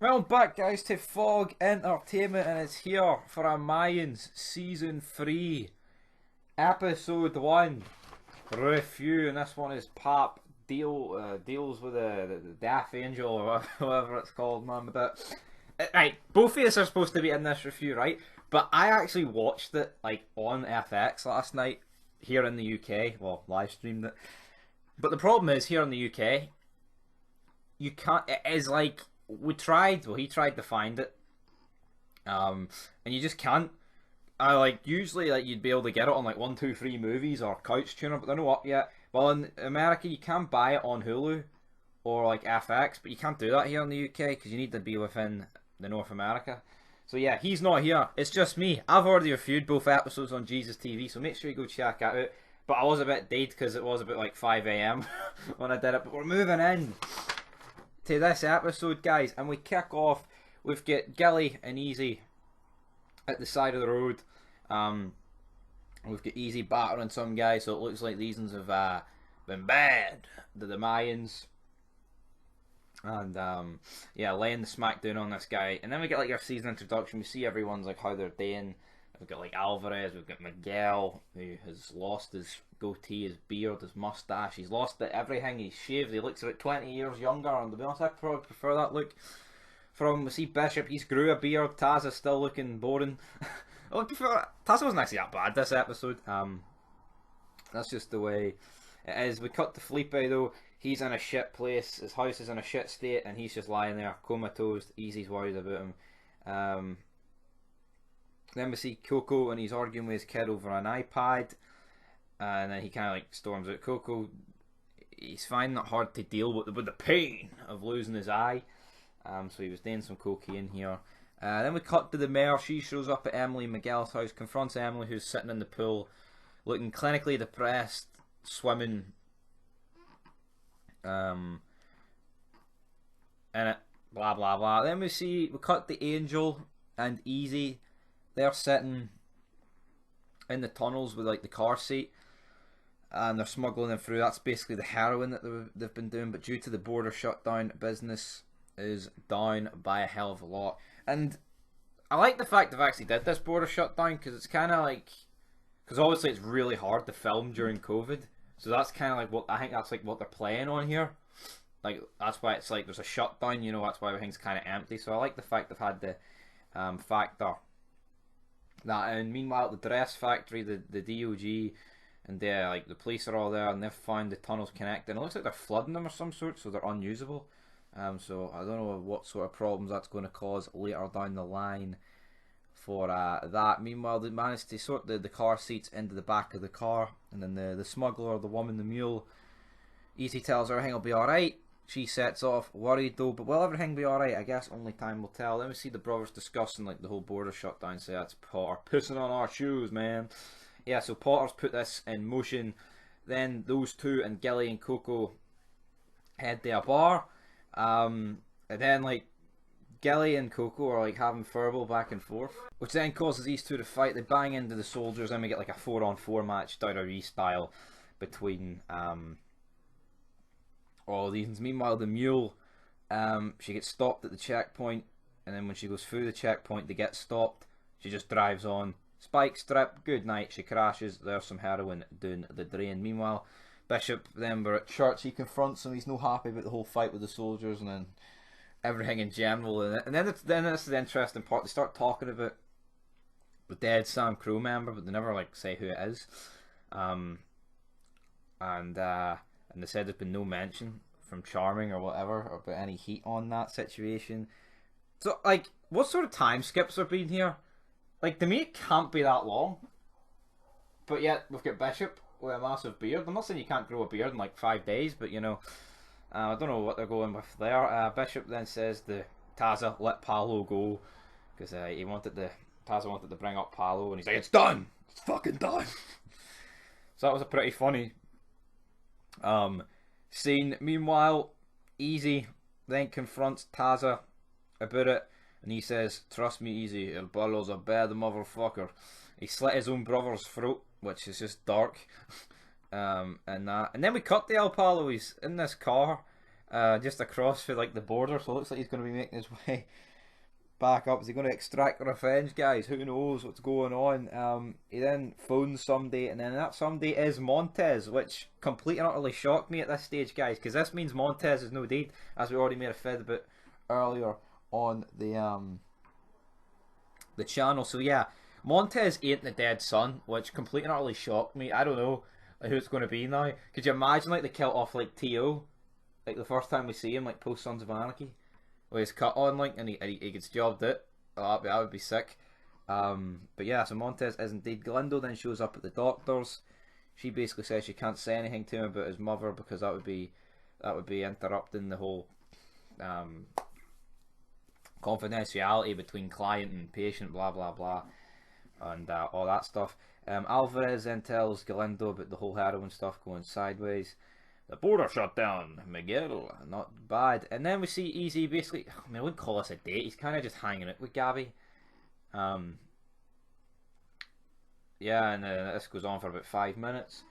Welcome back, guys, to Fog Entertainment, and it's here for a Mayans Season 3, Episode 1 review. And this one is Pap deals with the Death Angel, or whatever it's called, man. But, right, both of us are supposed to be in this review, right? But I actually watched it, like, on FX last night, here in the UK. Well, live streamed it. But the problem is, here in the UK, you can't, it is like, he tried to find it, and you just can't. Usually you'd be able to get it on like 123 Movies or Couch Tuner, but they're not up yet. Well, in America you can buy it on Hulu or like FX, but you can't do that here in the UK because you need to be within the North America. So yeah, he's not here. It's just me. I've already reviewed both episodes on Jesus TV, so make sure you go check it out. But I was a bit dead because it was about like 5 AM when I did it. But we're moving in to this episode, guys, and we kick off. We've got Gilly and Easy at the side of the road. We've got Easy battering some guy, so it looks like these ones have been bad to the Mayans. And yeah, laying the smack down on this guy. And then we get like our season introduction. We see everyone's like how they're doing. We've got like Alvarez, we've got Miguel, who has lost his goatee, his beard, his mustache. He's lost everything. He's shaved. He looks about 20 years younger. And to be honest, I probably prefer that look. We see Bishop, he's grew a beard. Taz is still looking boring. Taz wasn't actually that bad this episode. That's just the way it is. We cut to Felipe though. He's in a shit place. His house is in a shit state, and he's just lying there comatose. Easy's worried about him. Then we see Coco, and he's arguing with his kid over an iPad, and then he kind of like storms out. Coco, he's finding it hard to deal with the pain of losing his eye, so he was doing some cocaine here. Then we cut to the mayor. She shows up at Emily and Miguel's house, confronts Emily, who's sitting in the pool, looking clinically depressed, swimming in it, blah blah blah. Then we cut the Angel and Easy. They're sitting in the tunnels with like the car seat, and they're smuggling them through. That's basically the heroin that they've been doing. But due to the border shutdown, business is down by a hell of a lot. And I like the fact they've actually did this border shutdown, because it's kind of like, because obviously it's really hard to film during COVID. So that's kind of like what I think that's like what they're playing on here. Like that's why it's like there's a shutdown. You know, that's why everything's kind of empty. So I like the fact they've had the factor that. And meanwhile, at the dress factory, the DOG and like the police are all there, and they've found the tunnels connected. It looks like they're flooding them of some sort, so they're unusable. So I don't know what sort of problems that's going to cause later down the line for that. Meanwhile, they managed to sort the car seats into the back of the car, and then the smuggler, the woman, the mule, Easy tells her everything will be alright. She sets off, worried though, but will everything be alright? I guess only time will tell. Then we see the brothers discussing like the whole border shutdown. Say that's Potter pissing on our shoes, man. Yeah, so Potter's put this in motion. Then those two and Gilly and Coco head to a bar. And then like Gilly and Coco are like having verbal back and forth, which then causes these two to fight. They bang into the soldiers, and we get like a 4-on-4 match, WWE style, between all of these. Meanwhile, the mule, she gets stopped at the checkpoint, and then when she goes through the checkpoint to get stopped, she just drives on. Spike strip, good night. She crashes. There's some heroin down the drain. Meanwhile, Bishop, then we're at church. He confronts him. He's no happy about the whole fight with the soldiers, and then everything in general. And then this is the interesting part. They start talking about the dead Sam Crow member, but they never like say who it is. And they said there's been no mention from Charming or whatever about any heat on that situation. So, like, what sort of time skips have been here? Like, to me, it can't be that long. But yet, we've got Bishop with a massive beard. I'm not saying you can't grow a beard in like 5 days, but you know, I don't know what they're going with there. Bishop then says the Taza let Paolo go, because Taza wanted to bring up Paolo, and he's like, it's done! It's fucking done! So that was a pretty funny scene. Meanwhile, Easy then confronts Taza about it, and he says, trust me, Easy, El Palo's a bad motherfucker. He slit his own brother's throat, which is just dark. And then we cut the El Palo. He's in this car, just across for like the border. So it looks like he's going to be making his way back up. Is he going to extract revenge, guys? Who knows what's going on? He then phones somebody, and then that somebody is Montez, which completely and utterly shocked me at this stage, guys, because this means Montez is no deed, as we already made a fid about earlier on the channel. So yeah, Montez ain't the dead son, which completely and utterly shocked me. I don't know who it's going to be now. Could you imagine like they killed off like T.O. like the first time we see him, like post Sons of Anarchy, with his cut on, like, and he gets jobbed out. Oh, that would be sick. But yeah, so Montez is indeed. Galindo then shows up at the doctor's. She basically says she can't say anything to him about his mother because that would be interrupting the whole confidentiality between client and patient, blah blah blah, and all that stuff. Alvarez then tells Galindo about the whole heroin stuff going sideways. The border shut down, Miguel, not bad. And then we see Easy basically, I mean, I wouldn't call this a date, he's kind of just hanging out with Gabby. Yeah, and this goes on for about 5 minutes.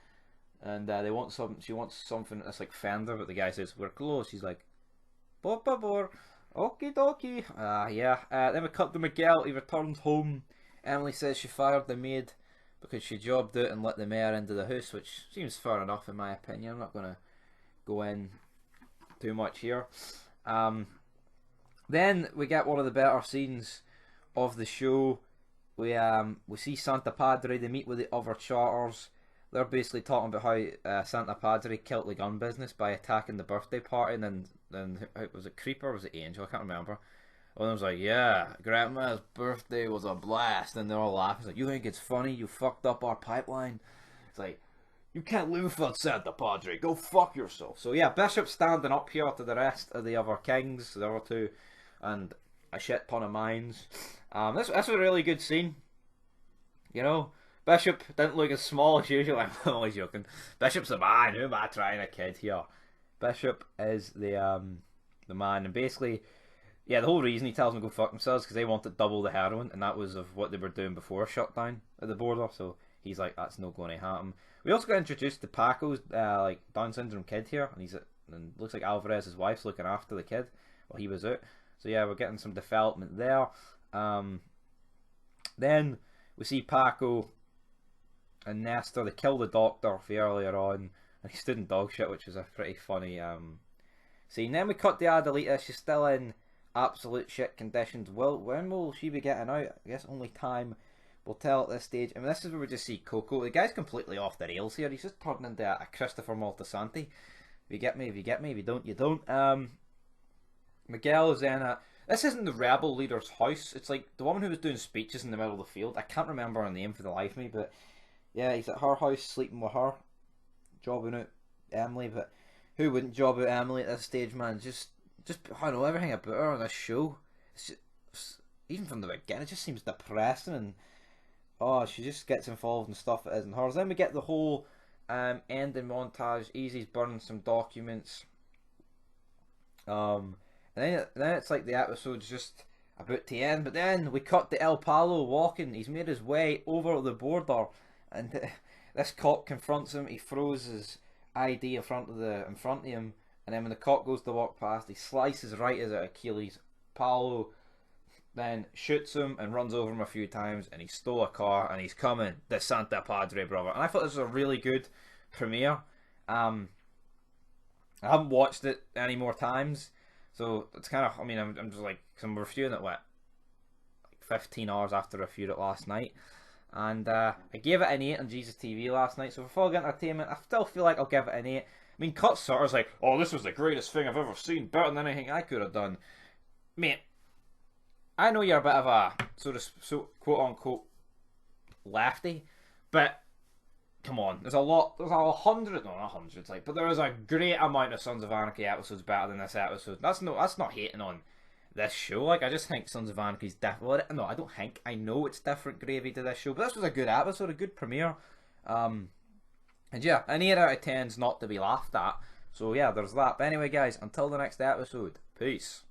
And they want she wants something that's like Fender, but the guy says, we're closed. She's like, por favor, okie dokie. Yeah. Then we cut to Miguel, he returns home. Emily says she fired the maid because she jobbed out and let the mayor into the house, which seems fair enough in my opinion. I'm not going to go in too much here. Then we get one of the better scenes of the show. We see Santa Padre. They meet with the other charters. They're basically talking about how Santa Padre killed the gun business by attacking the birthday party, and then was it Creeper or was it Angel? I can't remember. One of them was like, yeah, Grandma's birthday was a blast, and they're all laughing. It's like, you think it's funny? You fucked up our pipeline. It's like, you can't live without Santa Padre. Go fuck yourself. So yeah, Bishop's standing up here to the rest of the other kings, the other two, and a shit ton of mines. This was a really good scene. You know, Bishop didn't look as small as usual. I'm always joking. Bishop's the man. Who am I trying to kid here? Bishop is the man, and basically, yeah, the whole reason he tells them to go fuck themselves because they wanted double the heroin, and that was of what they were doing before shutdown at the border. So he's like, that's not going to happen. We also got introduced to Paco's like Down syndrome kid here, and looks like Alvarez's wife's looking after the kid while he was out. So yeah, we're getting some development there. Then we see Paco and Nestor. They kill the doctor earlier on, and he stood in dog shit, which was a pretty funny scene. Then we cut to Adelita. She's still in absolute shit conditions. When will she be getting out? I guess only time will tell at this stage. I mean, this is where we just see Coco. The guy's completely off the rails here. He's just turned into a Christopher Moltisanti. If you get me, if you get me. If you don't, you don't. Miguel is in a... This isn't the rebel leader's house. It's like the woman who was doing speeches in the middle of the field. I can't remember her name for the life of me, but yeah, he's at her house sleeping with her, jobbing out Emily. But who wouldn't job out Emily at this stage, man? Just I don't know, everything about her on this show. It's just, even from the beginning, it just seems depressing, and oh, she just gets involved in stuff that isn't hers. Then we get the whole ending montage. Easy's burning some documents. And then it's like the episode's just about to end, but then we cut to El Palo walking. He's made his way over the border, and this cop confronts him. He throws his ID in front of him, and then when the cop goes to walk past, he slices right as at Achilles. Palo then shoots him and runs over him a few times, and he stole a car, and he's coming, the Santa Padre brother. And I thought this was a really good premiere. I haven't watched it any more times, so it's kind of, I mean, I'm just like, cause I'm reviewing it, what, like 15 hours after I reviewed it last night. And I gave it an 8 on Jesus TV last night, so for full entertainment, I still feel like I'll give it an 8. I mean, Cut Sutter's like, oh, this was the greatest thing I've ever seen, better than anything I could have done. Mate, I know you're a bit of a, so quote-unquote, lefty, but come on, there's a hundred, no, not hundreds, like, but there is a great amount of Sons of Anarchy episodes better than this episode. That's not hating on this show. Like, I just think Sons of Anarchy's different. Well, no, I don't think. I know it's different gravy to this show, but this was a good episode, a good premiere. And yeah, an 8 out of 10's not to be laughed at. So yeah, there's that. But anyway, guys, until the next episode, peace.